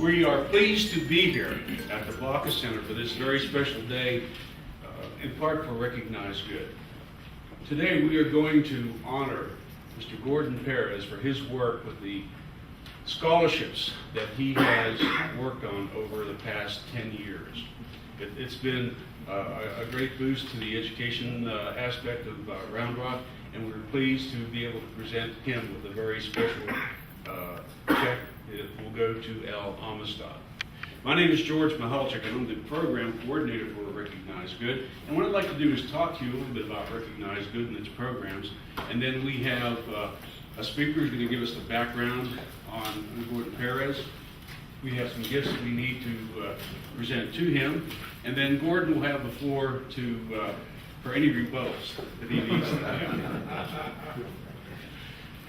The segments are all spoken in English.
We are pleased to be here at the Baca Center for this very special day, in part for Recognize Good. Today we are going to honor Mr. Gordon Perez for his work with the scholarships that he has worked on over the past 10 years. It's been a great boost to the education aspect of Round Rock, and we're pleased to be able to present him with a very special check that will go to Al Amistad. My name is George Mihalchik, and I'm the program coordinator for Recognize Good. And what I'd like to do is talk to you a little bit about Recognize Good and its programs. And then we have a speaker who's going to give us the background on Gordon Perez. We have some gifts that we need to present to him. And then Gordon will have the floor for any rebuttals that he needs to have.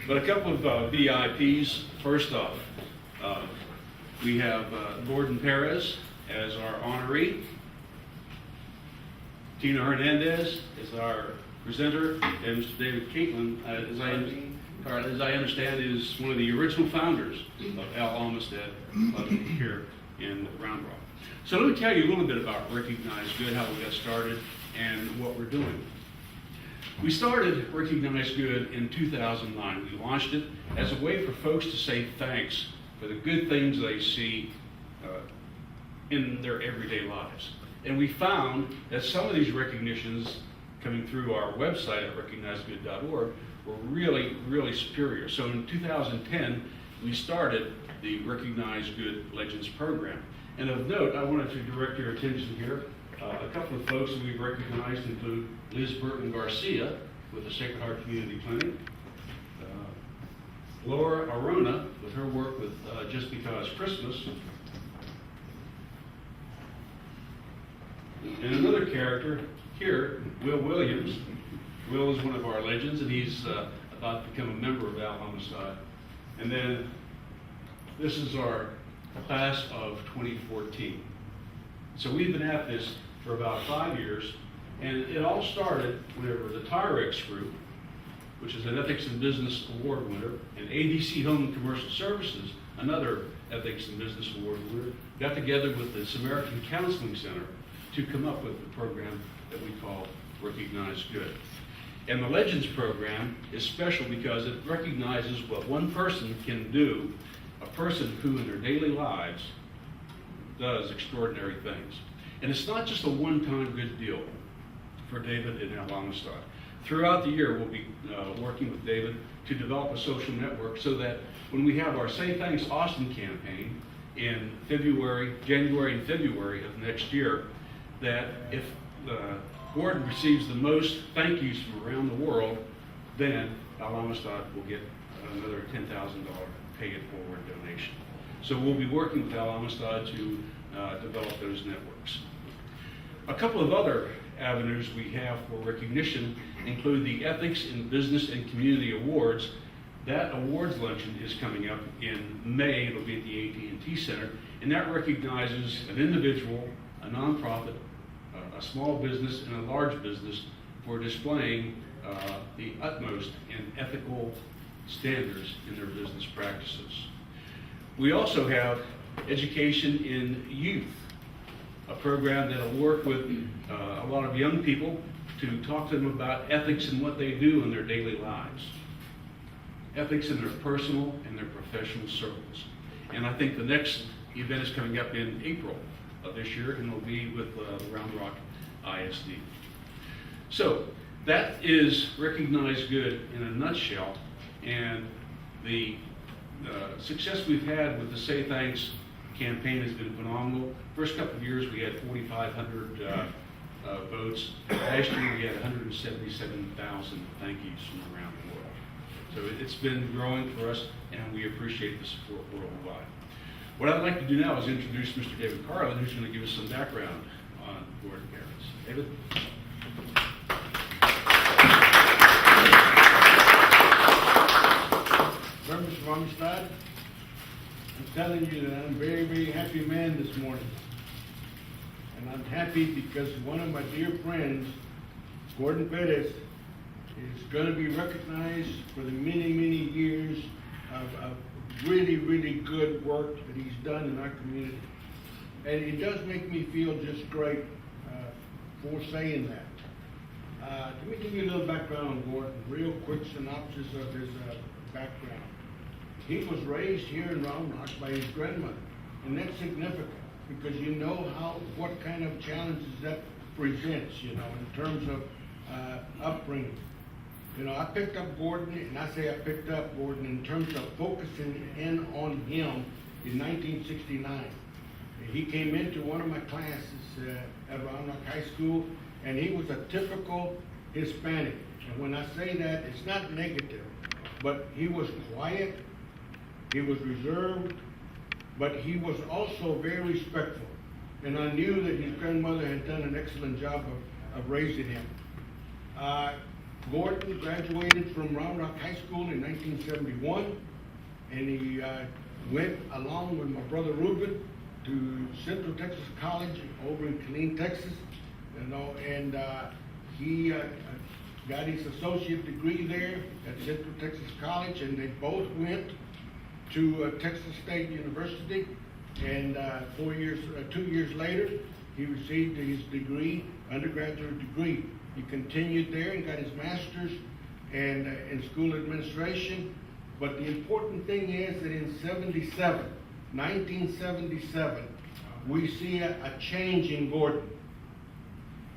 But a couple of VIPs. First off, we have Gordon Perez as our honoree. Tina Hernandez is our presenter, and Mr. David Caitlin, as I understand, is one of the original founders of Al Amistad Club here in Round Rock. So let me tell you a little bit about Recognize Good, how we got started, and what we're doing. We started Recognize Good in 2009. We launched it as a way for folks to say thanks for the good things they see in their everyday lives. And we found that some of these recognitions coming through our website at recognizegood.org were really, really superior. So in 2010, we started the Recognize Good Legends program. And of note, I wanted to direct your attention here. A couple of folks that we've recognized include Liz Burton Garcia with the Sacred Heart Community Clinic, Laura Arona with her work with Just Because Christmas, and another character here, Will Williams. Will is one of our legends, and he's about to become a member of Al Amistad. And then this is our class of 2014. So we've been at this for about 5 years, and it all started whenever the Tyrex Group, which is an Ethics in Business Award winner, and ADC Home and Commercial Services, another Ethics in Business Award winner, got together with the Samaritan Counseling Center to come up with the program that we call Recognize Good. And the Legends program is special because it recognizes what one person can do, a person who in their daily lives does extraordinary things. And it's not just a one-time good deal for David and Al Amistad. Throughout the year, we'll be working with David to develop a social network so that when we have our Say Thanks Austin campaign in January and February of next year, that if Gordon receives the most thank yous from around the world, then Al Amistad will get another $10,000 pay it forward donation. So we'll be working with Al Amistad to develop those networks. A couple of other avenues we have for recognition include the Ethics in Business and Community Awards. That awards luncheon is coming up in May. It'll be at the AT&T Center, and that recognizes an individual, a nonprofit, a small business, and a large business for displaying the utmost in ethical standards in their business practices. We also have Education in Youth, a program that will work with a lot of young people to talk to them about ethics and what they do in their daily lives. Ethics in their personal and their professional circles. And I think the next event is coming up in April of this year, and it'll be with Round Rock ISD. So that is Recognize Good in a nutshell, and the success we've had with the Say Thanks campaign has been phenomenal. First couple of years we had 4,500 votes. Last year we had 177,000 thank yous from around the world. So it's been growing for us, and we appreciate the support worldwide. What I'd like to do now is introduce Mr. David Carlin, who's going to give us some background on Gordon Perez. David? Members of Amistad, I'm telling you that I'm a very, very happy man this morning. And I'm happy because one of my dear friends, Gordon Perez, is going to be recognized for the many, many years of really, really good work that he's done in our community. And it does make me feel just great for saying that. Let me give you a little background on Gordon, real quick synopsis of his background. He was raised here in Round Rock by his grandmother, and that's significant because you know what kind of challenges that presents, you know, in terms of upbringing. You know, I picked up Gordon, and I say I picked up Gordon in terms of focusing in on him in 1969. He came into one of my classes at Round Rock High School, and he was a typical Hispanic. And when I say that, it's not negative, but he was quiet, he was reserved, but he was also very respectful. And I knew that his grandmother had done an excellent job of raising him. Gordon graduated from Round Rock High School in 1971, and he went along with my brother Ruben to Central Texas College over in Killeen, Texas, you know, and he got his associate degree there at Central Texas College, and they both went to Texas State University, and 2 years later, he received his degree, undergraduate degree. He continued there and got his master's and in school administration. But the important thing is that in 1977, we see a change in Gordon.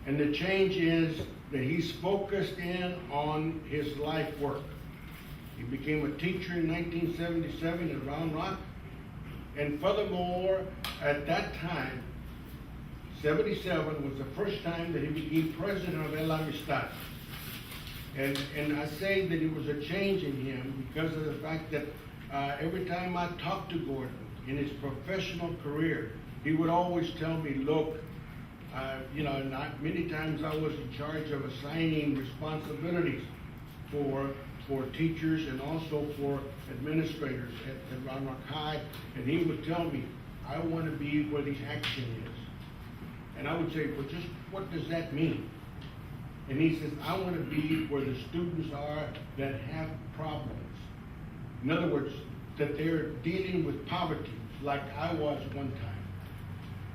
And the change is that he's focused in on his life work. He became a teacher in 1977 at Round Rock. And furthermore, at that time, 77 was the first time that he became president of El Amistad. And I say that it was a change in him because of the fact that every time I talked to Gordon in his professional career, he would always tell me, look, you know, many times I was in charge of assigning responsibilities for teachers and also for administrators at Round Rock High, and he would tell me, I want to be where the action is. And I would say, well, just what does that mean? And he says, I want to be where the students are that have problems. In other words, that they're dealing with poverty like I was one time.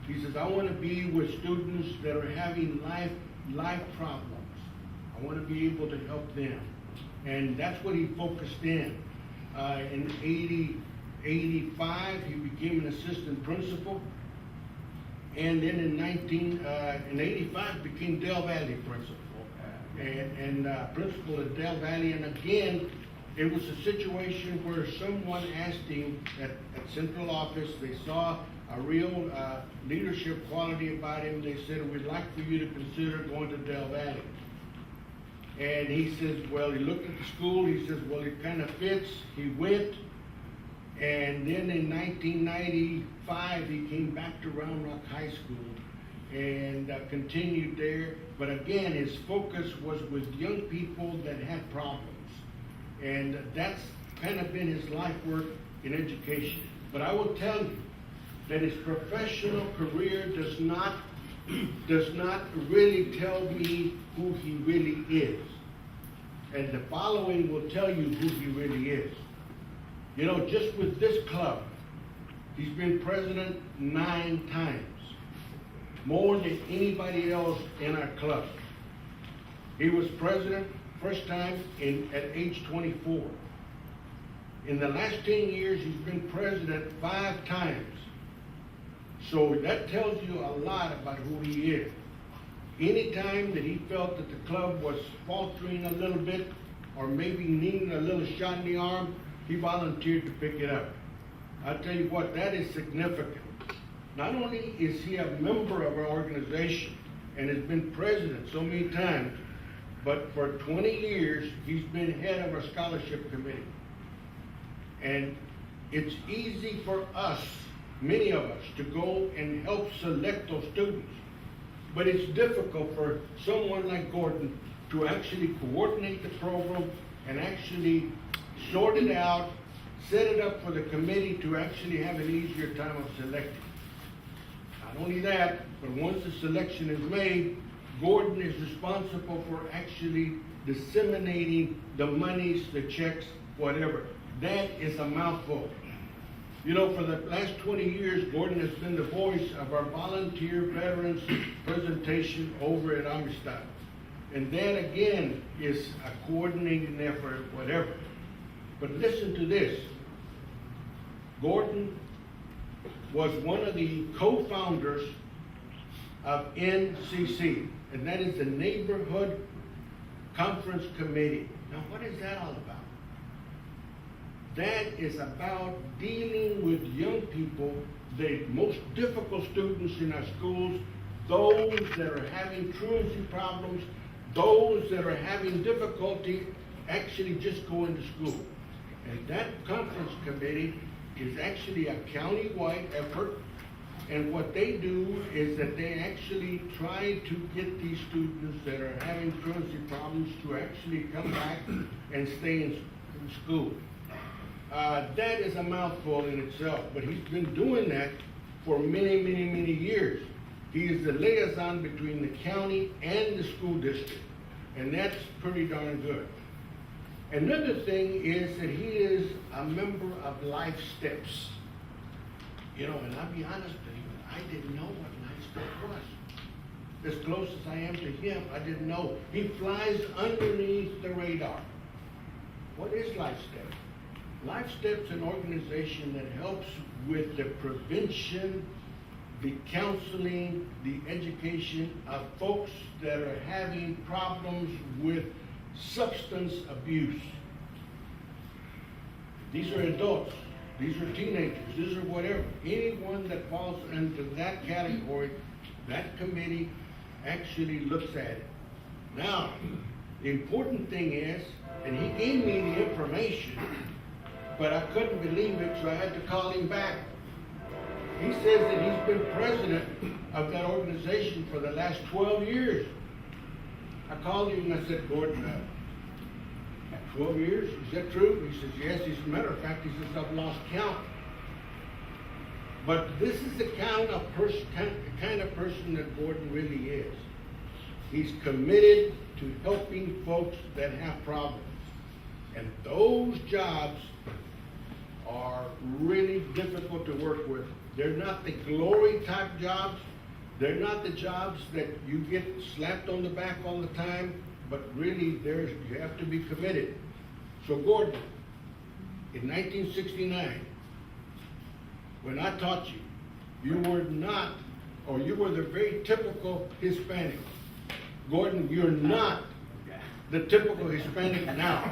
He says, I want to be with students that are having life problems. I want to be able to help them. And that's what he focused in. In 85, he became an assistant principal. And then in 85, became Del Valley principal. And principal at Del Valley. And again, it was a situation where someone asked him at central office, they saw a real leadership quality about him. They said, we'd like for you to consider going to Del Valley. And he says, well, he looked at the school, he says, well, it kind of fits. He went, and then in 1995, he came back to Round Rock High School and continued there. But again, his focus was with young people that had problems. And that's kind of been his life work in education. But I will tell you that his professional career does not really tell me who he really is. And the following will tell you who he really is. You know, just with this club, he's been president 9 times, more than anybody else in our club. He was president first time at age 24. In the last 10 years, he's been president 5 times. So that tells you a lot about who he is. Anytime that he felt that the club was faltering a little bit or maybe needing a little shot in the arm, he volunteered to pick it up. I tell you what, that is significant. Not only is he a member of our organization and has been president so many times, but for 20 years, he's been head of our scholarship committee. And it's easy for us, many of us, to go and help select those students. But it's difficult for someone like Gordon to actually coordinate the program and actually sort it out, set it up for the committee to actually have an easier time of selecting. Not only that, but once the selection is made, Gordon is responsible for actually disseminating the monies, the checks, whatever. That is a mouthful. You know, for the last 20 years, Gordon has been the voice of our volunteer veterans presentation over at Amistad. And that again is a coordinating effort, whatever. But listen to this. Gordon was one of the co-founders of NCC, and that is the Neighborhood Conference Committee. Now, what is that all about? That is about dealing with young people, the most difficult students in our schools, those that are having truancy problems, those that are having difficulty actually just going to school. And that conference committee is actually a county-wide effort, and what they do is that they actually try to get these students that are having truancy problems to actually come back and stay in school. That is a mouthful in itself, but he's been doing that for many, many, many years. He is the liaison between the county and the school district, and that's pretty darn good. Another thing is that he is a member of Life Steps. You know, and I'll be honest with you, I didn't know what Life Steps was. As close as I am to him, I didn't know. He flies underneath the radar. What is Life Steps? Life Steps is an organization that helps with the prevention, the counseling, the education of folks that are having problems with substance abuse. These are adults, these are teenagers, these are whatever. Anyone that falls into that category, that committee actually looks at it. Now, the important thing is, and he gave me the information, but I couldn't believe it, so I had to call him back. He says that he's been president of that organization for the last 12 years. I called him and I said, Gordon, 12 years, is that true? He says, yes. As a matter of fact, he says, I've lost count. But this is the kind of person that Gordon really is. He's committed to helping folks that have problems. And those jobs are really difficult to work with. They're not the glory type jobs. They're not the jobs that you get slapped on the back all the time, but really you have to be committed. So Gordon, in 1969, when I taught you, you were not, or you were the very typical Hispanic. Gordon, you're not the typical Hispanic now.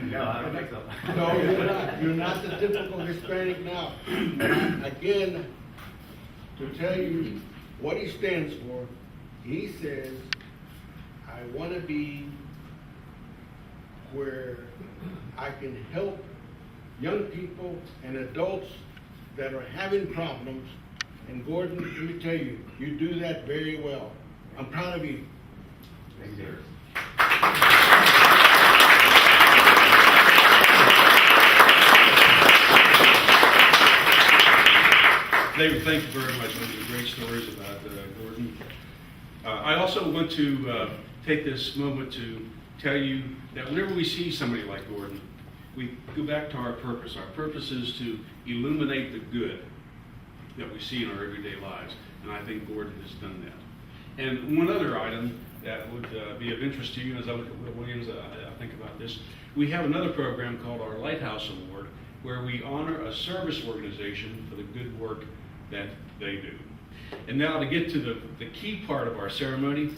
No, I don't think so. No, you're not. You're not the typical Hispanic now. Again, to tell you what he stands for, he says, I want to be where I can help young people and adults that are having problems. And Gordon, let me tell you, you do that very well. I'm proud of you. Thank you. David, thank you very much. Those are great stories about Gordon. I also want to take this moment to tell you that whenever we see somebody like Gordon, we go back to our purpose. Our purpose is to illuminate the good that we see in our everyday lives, and I think Gordon has done that. And one other item that would be of interest to you as I look at Will Williams, I think about this, we have another program called our Lighthouse Award, where we honor a service organization for the good work that they do. And now to get to the key part of our ceremony,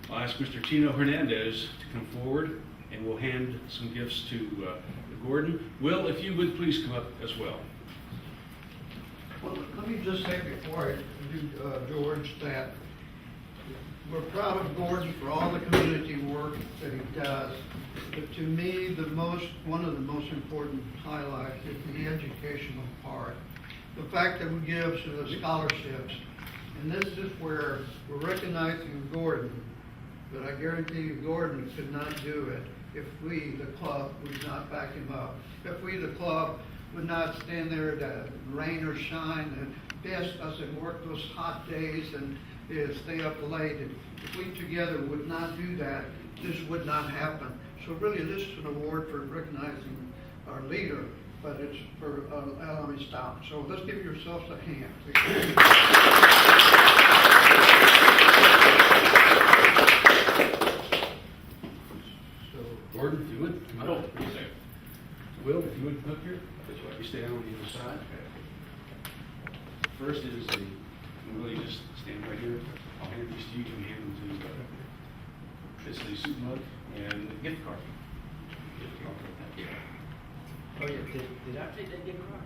I'll ask Mr. Tino Hernandez to come forward, and we'll hand some gifts to Gordon. Will, if you would please come up as well. Well, let me just say before I do, George, that we're proud of Gordon for all the community work that he does. But to me, one of the most important highlights is the educational part. The fact that we give scholarships. And this is where we're recognizing Gordon, but I guarantee you Gordon could not do it if we, the club, would not back him up. If we, the club, would not stand there to rain or shine and best us and work those hot days and stay up late. And if we together would not do that, this would not happen. So really this is an award for recognizing our leader but it's for Amistad. So let's give yourselves a hand. So, Gordon, if you would, come up. Will, if you would come up here. You stay down on the other side. First is the, Will, you just stand right here. I'll hand this to you, you can hand them to, it's the soup mug and the gift card. Oh, yeah, did I take that gift card?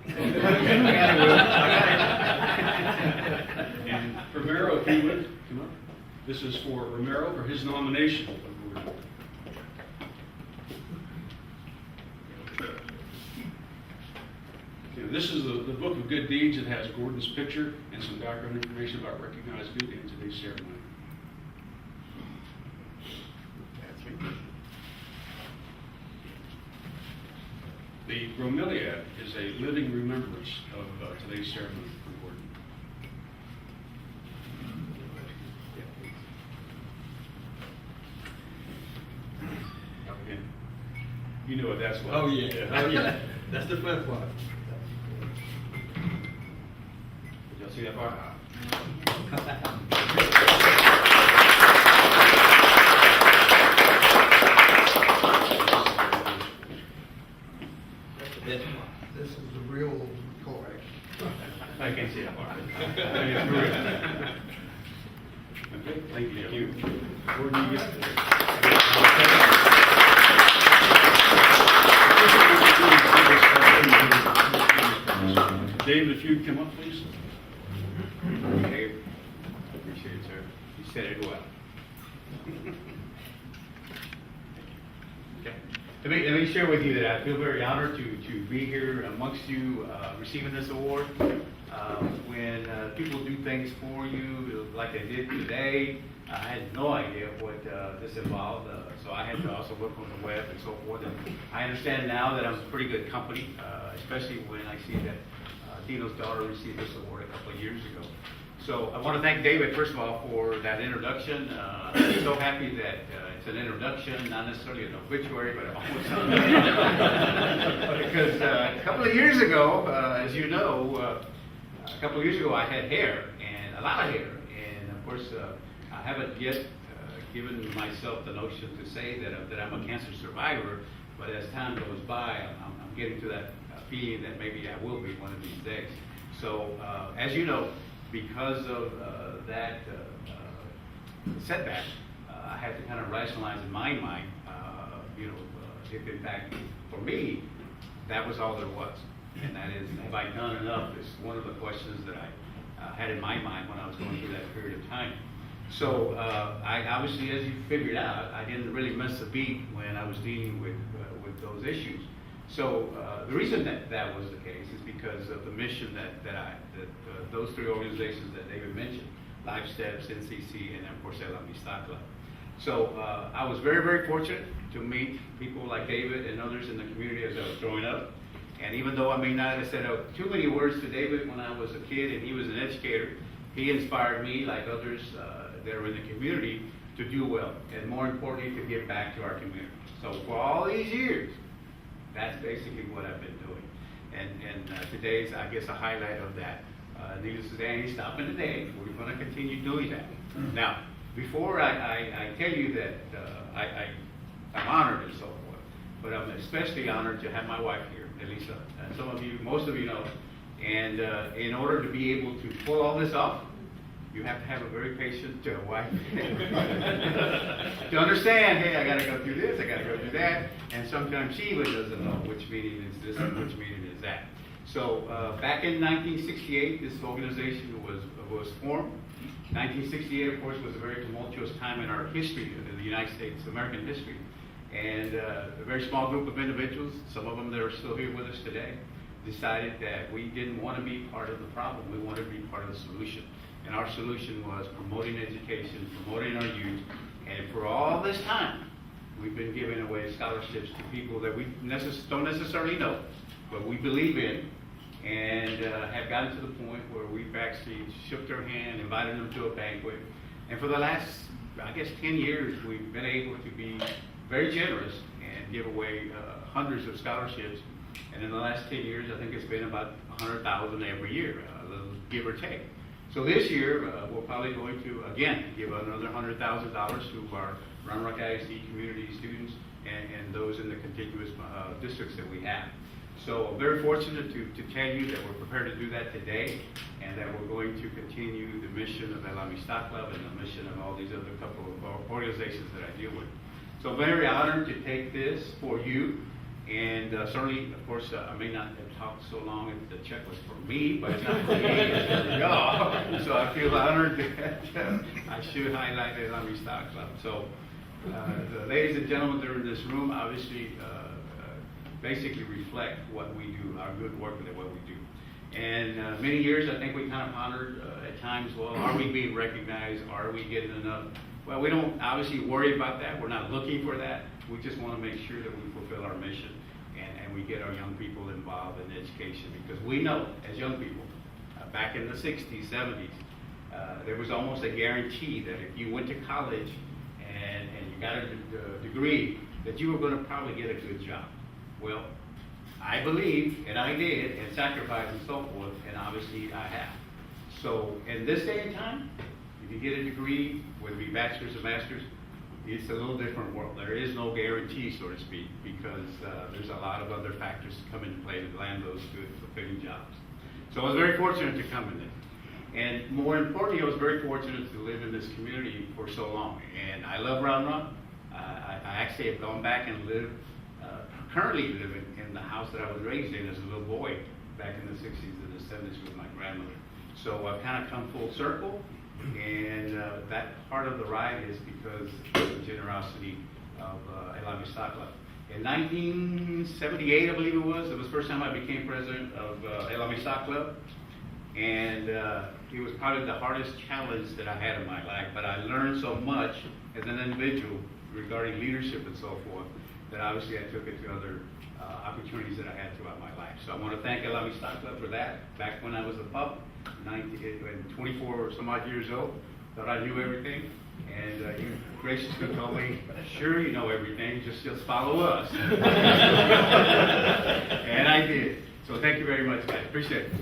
And Romero, if you would, come up. This is for Romero for his nomination of the board. Okay, this is the book of good deeds. It has Gordon's picture and some background information about recognized good in today's ceremony. The bromeliad is a living remembrance of today's ceremony for Gordon. And you know what that's like. Oh, yeah. That's the fun part. Did y'all see that part? That's the best part. this is the real McCoy. I can't see that part. Okay, thank you. Gordon, you get David, if you'd come up, please. Dave, appreciate it, sir. You said it well. Okay. Let me share with you that I feel very honored to be here amongst you receiving this award. When people do things for you like they did today, I had no idea what this involved, so I had to also look on the web and so forth. And I understand now that I'm pretty good company, especially when I see that Dino's daughter received this award a couple of years ago. So I want to thank David, first of all, for that introduction. I'm so happy that it's an introduction, not necessarily an obituary, but almost because a couple of years ago, as you know, a couple of years ago I had hair, and a lot of hair. And of course, I haven't yet given myself the notion to say that I'm a cancer survivor, but as time goes by, I'm getting to that feeling that maybe I will be one of these days. So, as you know, because of that setback, I had to kind of rationalize in my mind, if in fact, for me, that was all there was. And that is, have I done enough, is one of the questions that I had in my mind when I was going through that period of time. So, I obviously, as you figured out, I didn't really miss a beat when I was dealing with those issues. So the reason that was the case is because of the mission that those three organizations that David mentioned, Life Steps, NCC, and of course Amistad Club. So I was very, very fortunate to meet people like David and others in the community as I was growing up. And even though I may not have said too many words to David when I was a kid and he was an educator, he inspired me, like others that are in the community, to do well, and more importantly, to give back to our community. So for all these years, that's basically what I've been doing. And today's, I guess, a highlight of that. Needless to say, I ain't stopping today. We're going to continue doing that. Now, before I tell you that I'm honored and so forth, but I'm especially honored to have my wife here, Elisa. And some of you, most of you know. And in order to be able to pull all this off, you have to have a very patient wife to understand, hey, I got to go through this, I got to go through that, and sometimes she even doesn't know which meeting is this and which meeting is that. So back in 1968, this organization was formed. 1968, of course, was a very tumultuous time in our history, in the United States, American history. And a very small group of individuals, some of them that are still here with us today, decided that we didn't want to be part of the problem, we wanted to be part of the solution. And our solution was promoting education, promoting our youth, and for all this time, we've been giving away scholarships to people that we don't necessarily know, but we believe in, and have gotten to the point where we've actually shook their hand, invited them to a banquet, and for the last, I guess, 10 years, we've been able to be very generous and give away hundreds of scholarships And in the last 10 years, I think it's been about 100,000 every year, give or take. So this year, we're probably going to, again, give another $100,000 to our Round Rock ISD community students and those in the contiguous districts that we have. So I'm very fortunate to tell you that we're prepared to do that today, and that we're going to continue the mission of Amistad Club and the mission of all these other couple of organizations that I deal with. So very honored to take this for you, and certainly, of course, I may not have talked so long if the check was for me, but it's not for me, it's for y'all. So I feel honored that I should highlight the Amistad Club. So the ladies and gentlemen that are in this room obviously basically reflect what we do, our good work and what we do. And many years, I think we kind of pondered at times, well, are we being recognized? Are we getting enough? Well, we don't obviously worry about that. We're not looking for that. We just want to make sure that we fulfill our mission and we get our young people involved in education, because we know as young people, back in the 60s, 70s, there was almost a guarantee that if you went to college and you got a degree, that you were going to probably get a good job. Well, I believe, and I did, and sacrificed and so forth, and obviously I have. So in this day and time, if you get a degree, whether it be bachelor's or master's, it's a little different world. There is no guarantee, so to speak, because there's a lot of other factors that come into play to land those good, fulfilling jobs. So I was very fortunate to come in this. And more importantly, I was very fortunate to live in this community for so long. And I love Round Rock. I actually have gone back and currently live in the house that I was raised in as a little boy back in the 60s and the 70s with my grandmother. So I've kind of come full circle. And that part of the ride is because of the generosity of Amistad Club. In 1978, I believe it was the first time I became president of Amistad Club. And it was probably the hardest challenge that I had in my life. But I learned so much as an individual regarding leadership and so forth that obviously I took it to other opportunities that I had throughout my life. So I want to thank Amistad Club for that. Back when I was a pup, 24 or some odd years old, thought I knew everything, and you graciously told me, sure you know everything, just follow us. And I did. So thank you very much, guys. Appreciate it.